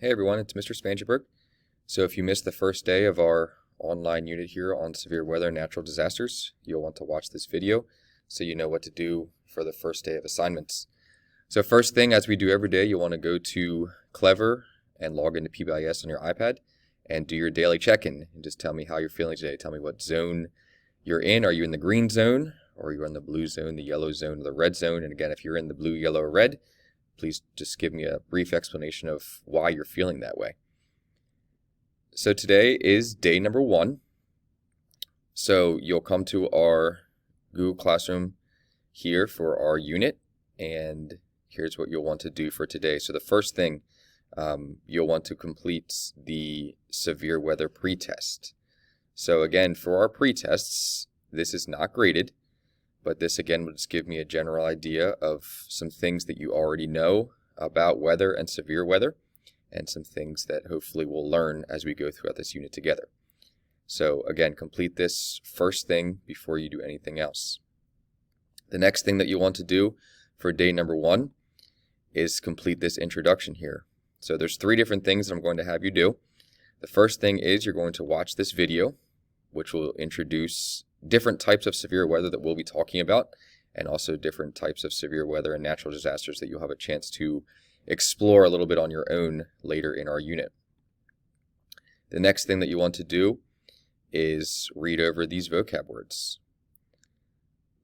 Hey everyone, it's Mr. Spangenburg. So if you missed the first day of our online unit here on severe weather and natural disasters, you'll want to watch this video so you know what to do for the first day of assignments. So first thing, as we do every day, you'll want to go to Clever and log into PBIS on your iPad and do your daily check-in and just tell me how you're feeling today. Tell me what zone you're in. Are you in the green zone, or are you in the blue zone, the yellow zone, or the red zone? And again, if you're in the blue, yellow, or red, please just give me a brief explanation of why you're feeling that way. So today is day number 1. So you'll come to our Google Classroom here for our unit, and here's what you'll want to do for today. So the first thing, you'll want to complete the severe weather pretest. So again, for our pretests, this is not graded, but this again will just give me a general idea of some things that you already know about weather and severe weather, and some things that hopefully we'll learn as we go throughout this unit together. So again, complete this first thing before you do anything else. The next thing that you want to do for day number 1 is complete this introduction here. So there's 3 different things that I'm going to have you do. The first thing is you're going to watch this video, which will introduce different types of severe weather that we'll be talking about, and also different types of severe weather and natural disasters that you'll have a chance to explore a little bit on your own later in our unit. The next thing that you want to do is read over these vocab words.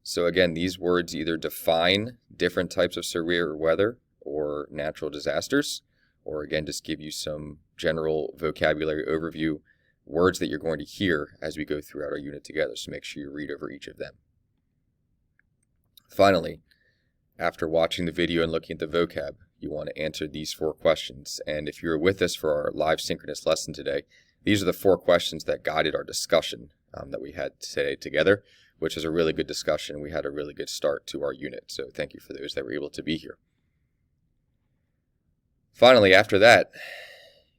So again, these words either define different types of severe weather or natural disasters, or again, just give you some general vocabulary overview, words that you're going to hear as we go throughout our unit together. So make sure you read over each of them. Finally, after watching the video and looking at the vocab, you want to answer these 4 questions. And if you're with us for our live synchronous lesson today, these are the 4 questions that guided our discussion that we had today together, which is a really good discussion. We had a really good start to our unit. So thank you for those that were able to be here. Finally, after that,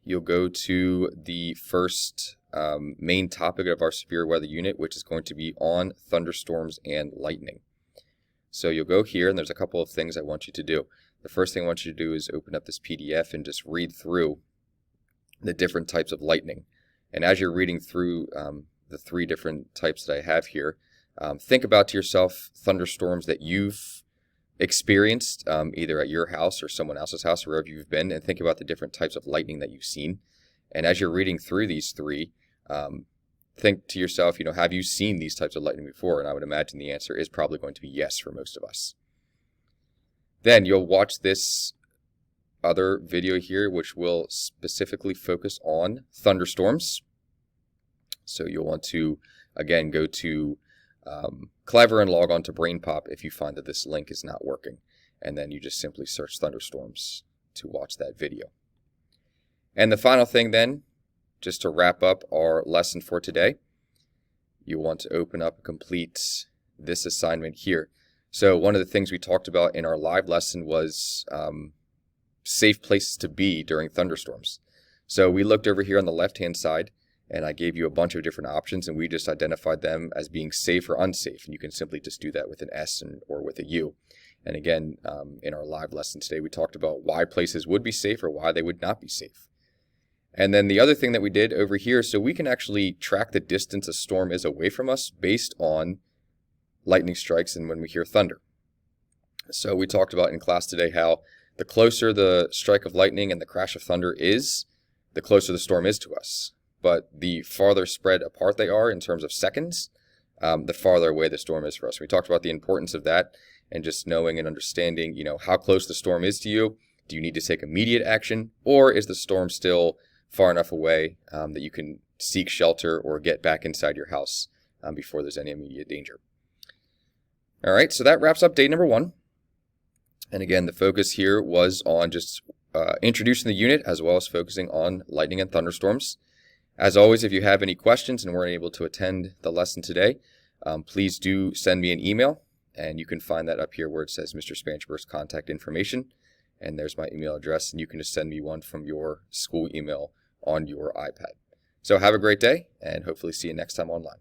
you'll go to the first main topic of our severe weather unit, which is going to be on thunderstorms and lightning. So you'll go here, and there's a couple of things I want you to do. The first thing I want you to do is open up this PDF and just read through the different types of lightning. And as you're reading through the 3 different types that I have here, think about to yourself thunderstorms that you've experienced either at your house or someone else's house, or wherever you've been, and think about the different types of lightning that you've seen. And as you're reading through these 3, think to yourself, have you seen these types of lightning before? And I would imagine the answer is probably going to be yes for most of us. Then you'll watch this other video here, which will specifically focus on thunderstorms. So you'll want to, again, go to Clever and log on to BrainPop if you find that this link is not working. And then you just simply search thunderstorms to watch that video. And the final thing then, just to wrap up our lesson for today, you want to open up and complete this assignment here. So one of the things we talked about in our live lesson was safe places to be during thunderstorms. So we looked over here on the left-hand side, and I gave you a bunch of different options, and we just identified them as being safe or unsafe. And you can simply just do that with an S or with a U. And again, in our live lesson today, we talked about why places would be safe or why they would not be safe. And then the other thing that we did over here, so we can actually track the distance a storm is away from us based on lightning strikes and when we hear thunder. So we talked about in class today how the closer the strike of lightning and the crash of thunder is, the closer the storm is to us. But the farther spread apart they are in terms of seconds, the farther away the storm is for us. We talked about the importance of that and just knowing and understanding, how close the storm is to you. Do you need to take immediate action, or is the storm still far enough away that you can seek shelter or get back inside your house before there's any immediate danger? All right, so that wraps up day number 1. And again, the focus here was on just introducing the unit as well as focusing on lightning and thunderstorms. As always, if you have any questions and weren't able to attend the lesson today, please do send me an email, and you can find that up here where it says Mr. Spangenburg's contact information, and there's my email address, and you can just send me one from your school email on your iPad. So have a great day, and hopefully see you next time online.